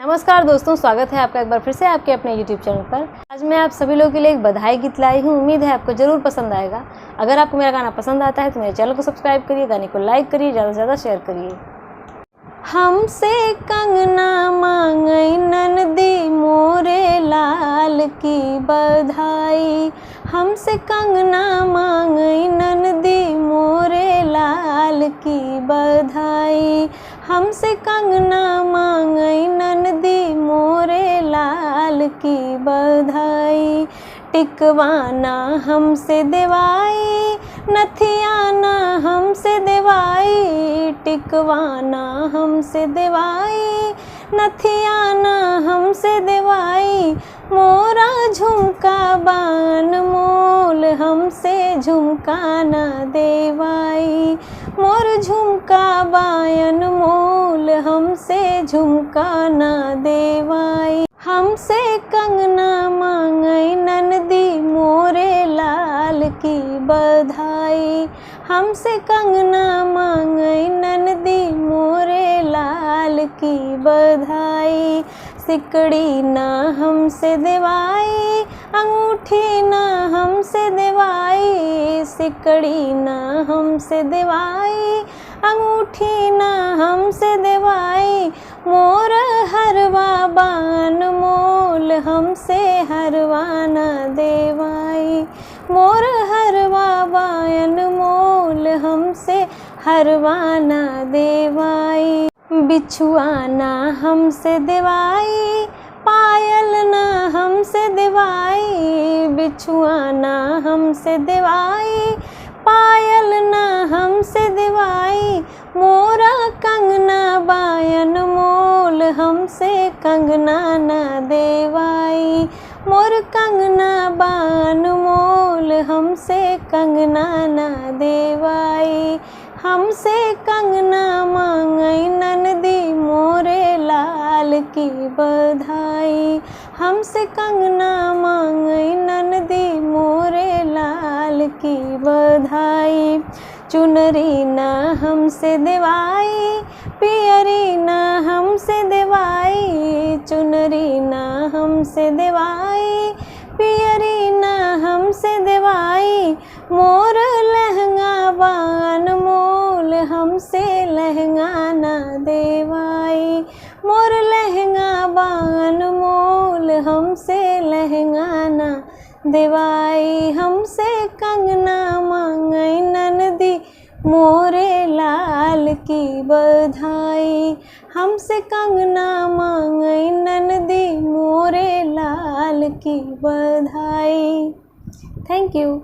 नमस्कार दोस्तों, स्वागत है आपका एक बार फिर से आपके अपने YouTube चैनल पर। आज मैं आप सभी लोगों के लिए एक बधाई गीत लाई हूँ। उम्मीद है आपको ज़रूर पसंद आएगा। अगर आपको मेरा गाना पसंद आता है तो मेरे चैनल को सब्सक्राइब करिए, गाने को लाइक करिए, ज़्यादा से ज़्यादा शेयर करिए। हमसे कंगना मांगई ननदी मोरे लाल की बधाई, हमसे कंगना मांगई ननदी मोरे लाल की बधाई, हमसे कंगना मांगई ननदी मोरे लाल की बधाई। टिकवाना हमसे देवाई, नथियाना हमसे देवाई, टिकवाना हमसे देवाई, नथियाना हमसे देवाई। मोरा झुमका बान मोल हमसे झुमका ना देवाई, मोर झुमका बायन मोल हमसे झुमका ना देवाई। हमसे कंगना मांगई ननदी मोरे लाल की बधाई, हमसे कंगना मांगई ननदी मोरे लाल की बधाई। सिकड़ी ना हमसे देवाई, अंगूठी ना हमसे देवाई, सिकड़ी ना हमसे देवाई, अंगूठी ना हमसे देवाई। मोर हरवा बान मोल हमसे हरवा ना देवाई, मोर हरवा बायन मोल हमसे हरवा ना देवाई। बिछुआ ना हमसे देवाई, पायल ना हमसे देवाई, बिछुआ ना हमसे देवाई, पायल ना हमसे देवाई। मोरा कंगना बायन मोल हमसे कंगना ना देवाई, मोर कंगना बान मोल हमसे कंगना ना देवाई। हमसे कंगना मांगई ननदी मोरे लाल की बधाई, हमसे कंगना मांगई ननदी मोरे लाल की बधाई। चुनरी ना हमसे देवाई, पियरी ना हमसे देवाई, चुनरी ना हमसे देवाई, पियरी ना हमसे देवाई। मोर लहंगा बान मोल हमसे लहंगा ना देवाई, मोर लहंगा बान मोल हमसे लहंगा ना देवाई। हमसे कंगना मांगई ननदी मोरे लाल की बधाई, हमसे कंगना मांगई ननदी मोरे लाल की बधाई। Thank you.